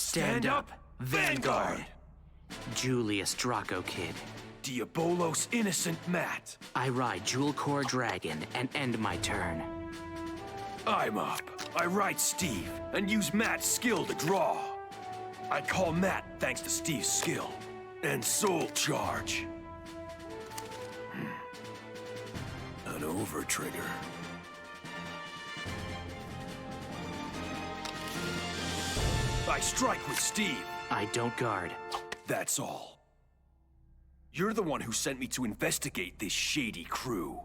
Stand up, Vanguard! Julius Draco Kid. Diabolos Innocent Matt. I ride Jewel Core Dragon and end my turn. I'm up. I ride Steve and use Matt's skill to draw. I call Matt thanks to Steve's skill. And Soul Charge. An over trigger. I strike with Steve. I don't guard. That's all. You're the one who sent me to investigate this shady crew.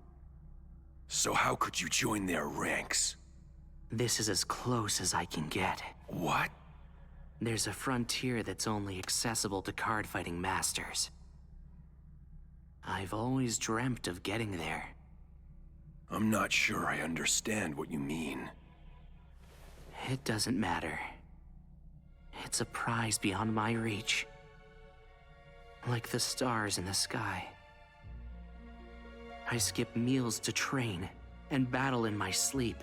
So how could you join their ranks? This is as close as I can get. What? There's a frontier that's only accessible to card-fighting masters. I've always dreamt of getting there. I'm not sure I understand what you mean. It doesn't matter. It's a prize beyond my reach. Like the stars in the sky. I skip meals to train and battle in my sleep,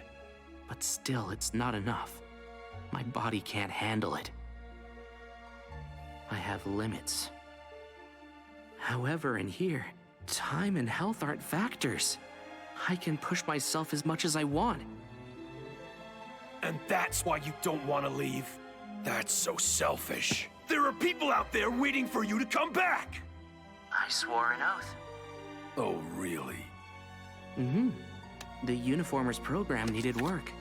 but still it's not enough. My body can't handle it. I have limits. However, in here, time and health aren't factors. I can push myself as much as I want. And that's why you don't want to leave? That's so selfish. There are people out there waiting for you to come back! I swore an oath. Oh, really? The Uniformers program needed work.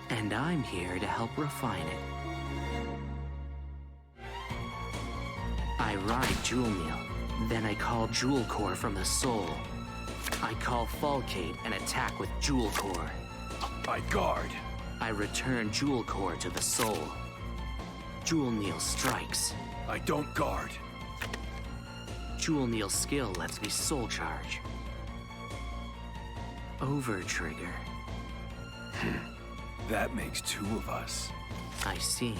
And I'm here to help refine it. I ride Jewel Meal, then I call Jewel Core from the soul. I call Falcate and attack with Jewel Core. I guard. I return Jewel Core to the soul. Jewel Meal strikes. I don't guard. Jewel Meal's skill lets me soul charge. Over trigger. That makes two of us. I see.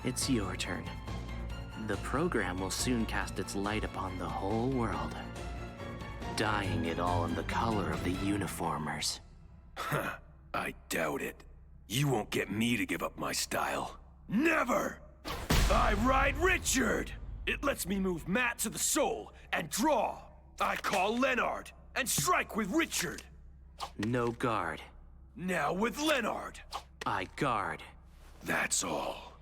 It's your turn. The program will soon cast its light upon the whole world, dyeing it all in the color of the Uniformers. Huh, I doubt it. You won't get me to give up my style. Never! I ride Richard! It lets me move Matt to the soul and draw. I call Leonard and strike with Richard. No guard. Now with Leonard. I guard. That's all.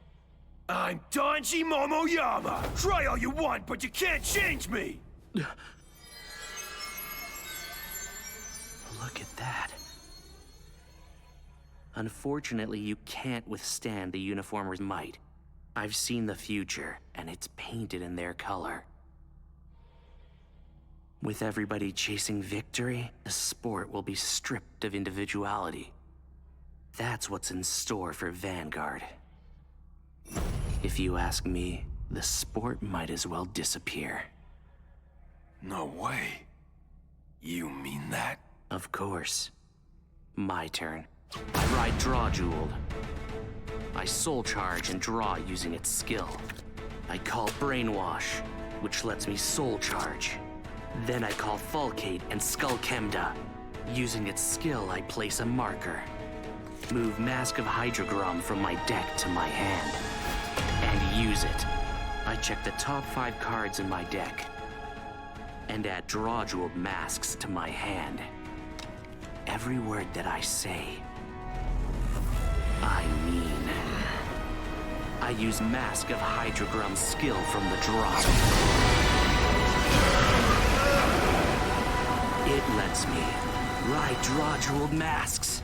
I'm Danji Momoyama! Try all you want, but you can't change me! Look at that. Unfortunately, you can't withstand the Uniformers' might. I've seen the future, and it's painted in their color. With everybody chasing victory, the sport will be stripped of individuality. That's what's in store for Vanguard. If you ask me, the sport might as well disappear. No way. You mean that? Of course. My turn. I ride Draw Jeweled. I soul charge and draw using its skill. I call Brainwash, which lets me soul charge. Then I call Falcate and Skullkemda. Using its skill, I place a marker. Move Mask of Hydrogrum from my deck to my hand. And use it. I check the top 5 cards in my deck. And add Draw Jeweled masks to my hand. Every word that I say, I mean. I use Mask of Hydrogrum's skill from the drop. It lets me ride Draw Jeweled masks.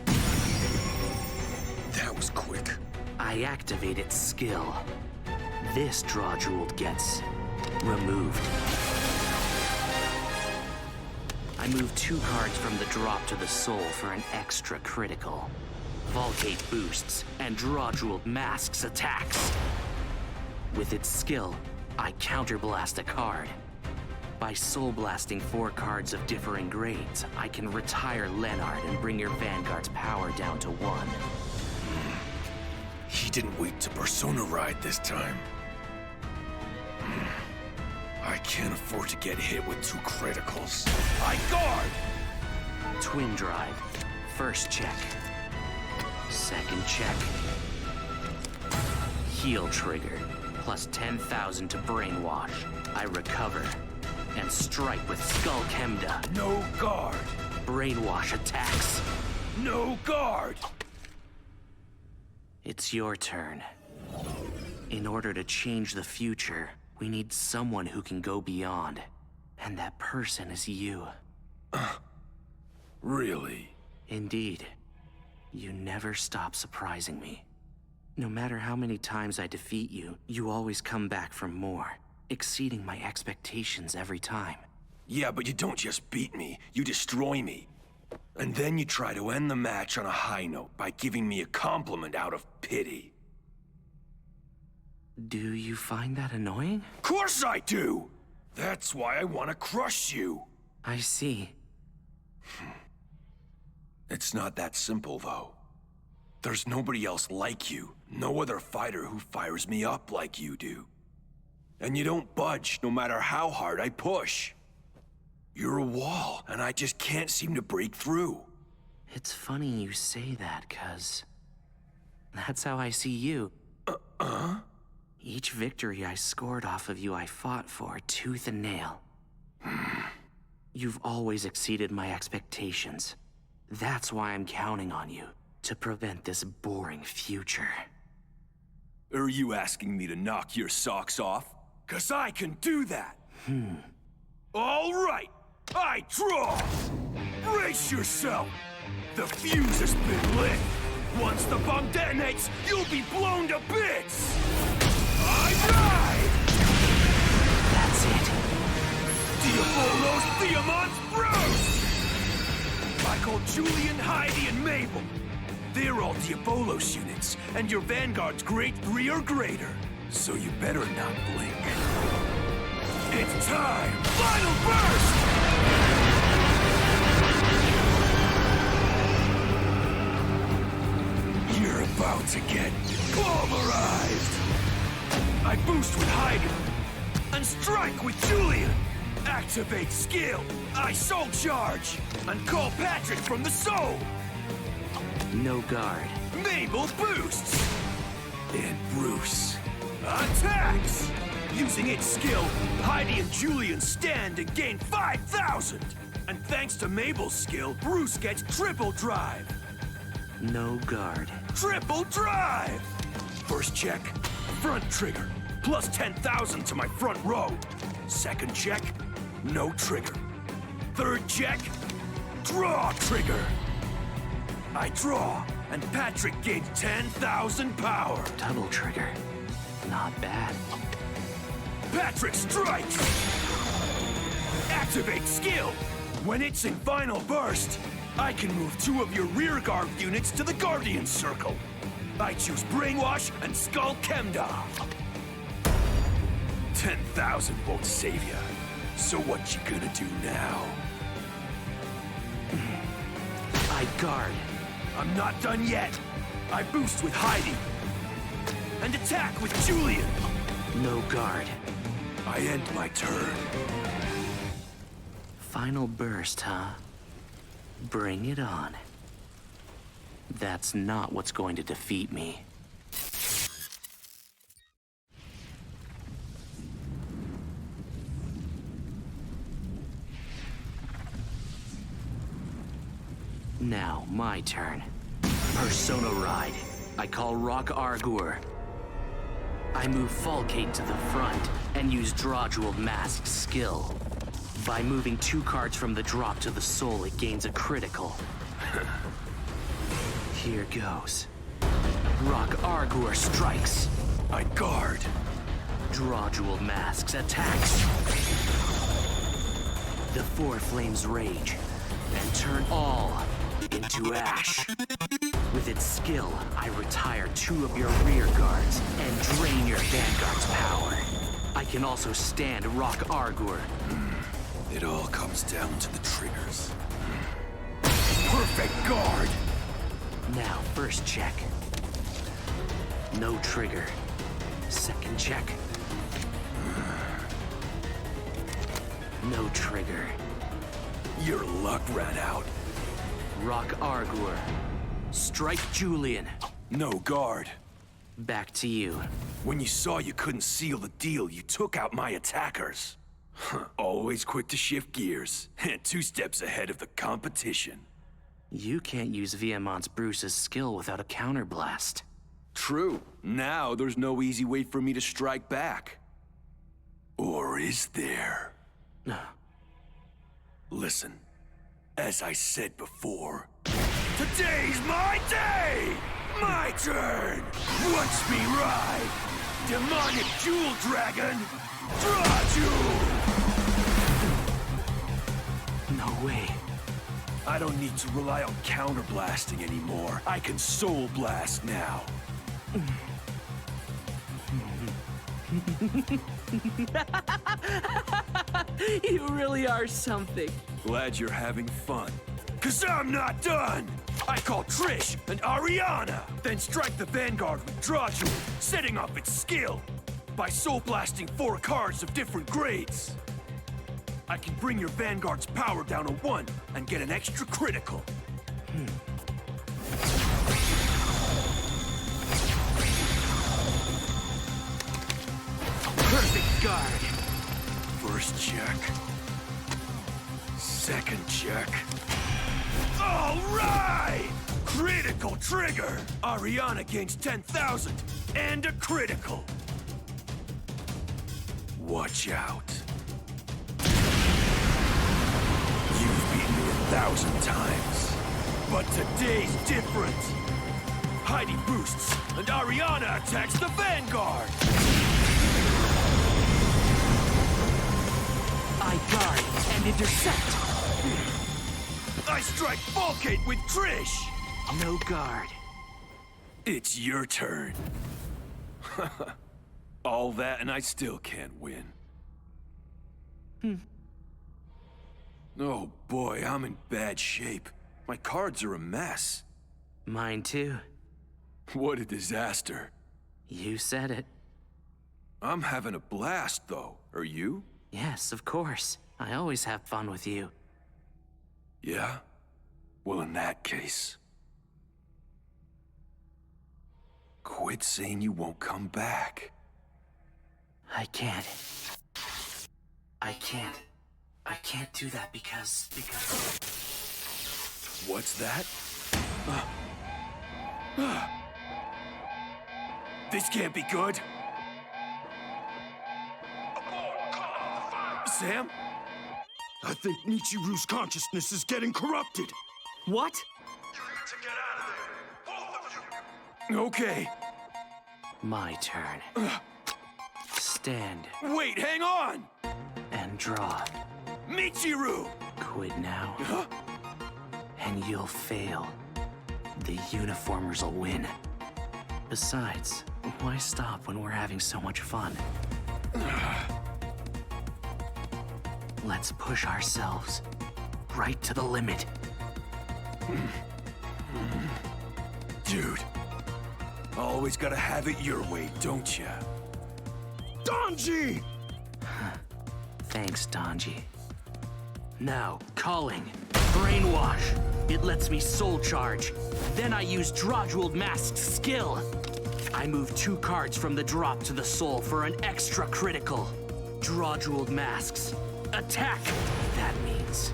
That was quick. I activate its skill. This Draw Jeweled gets removed. I move 2 cards from the drop to the soul for an extra critical. Falcate boosts, and Draw Jeweled masks attacks. With its skill, I counterblast a card. By soul blasting 4 cards of differing grades, I can retire Leonard and bring your Vanguard's power down to 1. He didn't wait to Persona Ride this time. I can't afford to get hit with 2 criticals. I guard! Twin Drive. First check. Second check. Heal trigger, plus 10,000 to brainwash. I recover, and strike with Skull Kemda. No guard. Brainwash attacks. No guard. It's your turn. In order to change the future, we need someone who can go beyond. And that person is you. Really? Indeed. You never stop surprising me. No matter how many times I defeat you, you always come back for more, exceeding my expectations every time. Yeah, but you don't just beat me, you destroy me. And then you try to end the match on a high note by giving me a compliment out of pity. Do you find that annoying? Of course I do! That's why I want to crush you. I see. It's not that simple, though. There's nobody else like you. No other fighter who fires me up like you do. And you don't budge, no matter how hard I push. You're a wall, and I just can't seem to break through. It's funny you say that, cuz that's how I see you. Each victory I scored off of you, I fought for tooth and nail. You've always exceeded my expectations. That's why I'm counting on you, to prevent this boring future. Are you asking me to knock your socks off? 'Cause I can do that! All right! I draw! Brace yourself! The fuse has been lit! Once the bomb detonates, you'll be blown to bits! I ride! That's it. Diabolos Diamant's Bruce! I call Julian, Heidi, and Mabel. They're all Diabolos units, and your Vanguard's grade 3 or greater. So you better not blink. It's time! Final burst! You're about to get pulverized! I boost with Heidi, and strike with Julian! Activate skill! I soul charge! And call Patrick from the soul! No guard. Mabel boosts! And Bruce attacks! Using its skill, Heidi and Julian stand and gain 5,000! And thanks to Mabel's skill, Bruce gets triple drive! No guard. Triple drive! First check, front trigger, plus 10,000 to my front row. Second check, no trigger. Third check, draw trigger. I draw, and Patrick gains 10,000 power. Double trigger. Not bad. Patrick strikes! Activate skill! When it's in final burst, I can move 2 of your rear guard units to the Guardian Circle. I choose Brainwash and Skull Kemda. 10,000 won't save ya. So what you gonna do now? I guard. I'm not done yet. I boost with Heidi. And attack with Julian. No guard. I end my turn. Final burst, huh? Bring it on. That's not what's going to defeat me. Now, my turn. Persona Ride. I call Rock Arguer. I move Falcate to the front and use Draw Jewel Mask's skill. By moving 2 cards from the drop to the soul, it gains a critical. Here goes. Rock Arguer strikes. I guard. Draw Jewel Masks attacks. The 4 flames rage and turn all into ash. With its skill, I retire 2 of your rear guards and drain your Vanguard's power. I can also stand Rock Arguer. It all comes down to the triggers. Perfect guard! Now, first check. No trigger. Second check. No trigger. Your luck ran out. Rock Arguer. Strike Julian. No guard. Back to you. When you saw you couldn't seal the deal, you took out my attackers. Always quick to shift gears, and 2 steps ahead of the competition. You can't use Viamont's Bruce's skill without a counterblast. True. Now there's no easy way for me to strike back. Or is there? Listen, as I said before, today's my day! My turn! Watch me ride! Demonic Jewel Dragon! Draw Jewel! No way. I don't need to rely on counterblasting anymore. I can soul blast now. You really are something. Glad you're having fun. 'Cause I'm not done! I call Trish and Ariana, then strike the Vanguard with Draw Jewel, setting off its skill. By soul blasting 4 cards of different grades. I can bring your Vanguard's power down to 1 and get an extra critical. Perfect guard. First check. Second check. All right! Critical trigger! Ariana gains 10,000 and a critical. Watch out. You've beaten me 1,000 times. But today's different. Heidi boosts, and Ariana attacks the Vanguard. I guard and intercept. I strike Volcate with Trish. No guard. It's your turn. All that and I still can't win. Oh boy, I'm in bad shape. My cards are a mess. Mine too. What a disaster. You said it. I'm having a blast though. Are you? Yes, of course. I always have fun with you. Yeah? Well, in that case... quit saying you won't come back. I can't. I can't do that because... What's that? This can't be good. Sam? I think Michiru's consciousness is getting corrupted. What? You need to get out of there, both of you. Okay. My turn. Stand Wait, hang on! and draw. Michiru! Quit now, and you'll fail. The uniformers will win. Besides, why stop when we're having so much fun? Let's push ourselves right to the limit. Dude, always gotta have it your way, don't ya? Danji! Thanks, Danji. Now, calling. Brainwash. It lets me soul charge. Then I use Draw-Jeweled Mask's skill. I move 2 cards from the drop to the soul for an extra critical. Draw-Jeweled Masks. Attack! That means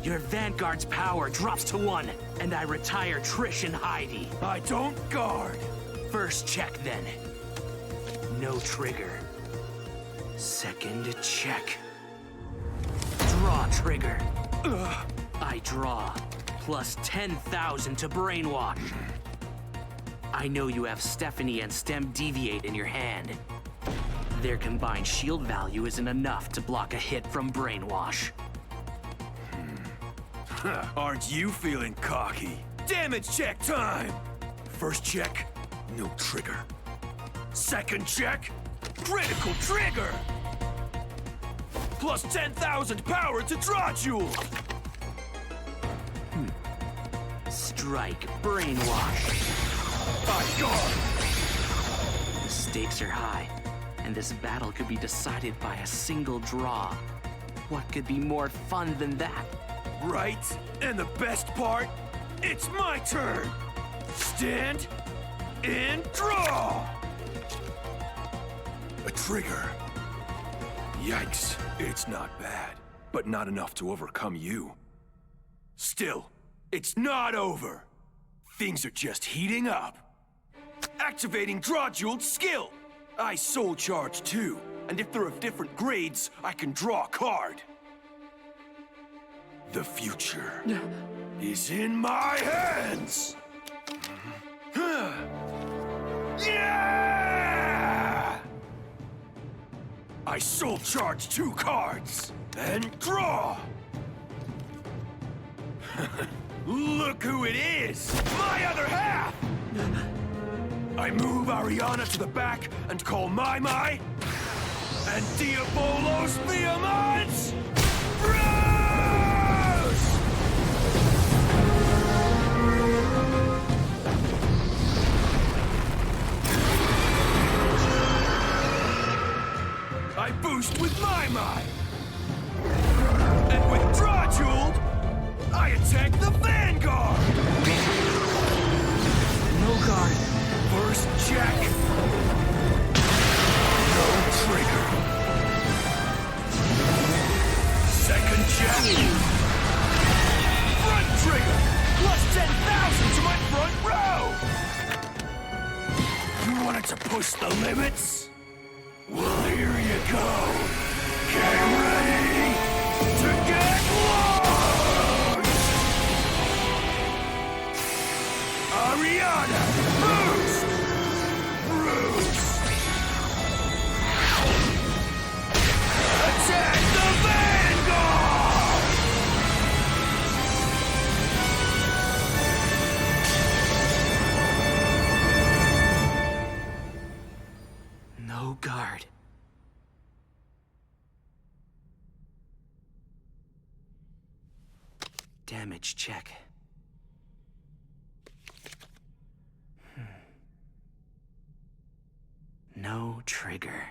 your Vanguard's power drops to 1, and I retire Trish and Heidi. I don't guard. First check, then. No trigger. Second check. Draw trigger. I draw. Plus 10,000 to Brainwash. I know you have Stephanie and Stem Deviate in your hand. Their combined shield value isn't enough to block a hit from Brainwash. Aren't you feeling cocky? Damage check time! First check, no trigger. Second check, critical trigger! Plus 10,000 power to Draw Jewel! Strike Brainwash. I guard! The stakes are high, and this battle could be decided by a single draw. What could be more fun than that? Right? And the best part? It's my turn! Stand and draw! A trigger. Yikes, it's not bad, but not enough to overcome you. Still, it's not over. Things are just heating up. Activating Draw Jeweled skill! I soul charge too, and if they're of different grades, I can draw a card. The future is in my hands! Yeah! I soul charge 2 cards and draw! Look who it is! My other half! I move Ariana to the back and call Mai Mai and Diabolos Vehemence Bros! I boost with Mai Mai! And with Draw Jeweled, I attack the Vanguard! No guard. First check. No trigger. Second check. Front trigger! Plus 10,000 to my front row! You wanted to push the limits? Well, here you go. Get ready to get lost! Ariana, boost! Bruce! Attack the Vanguard! No guard. Damage check. No trigger.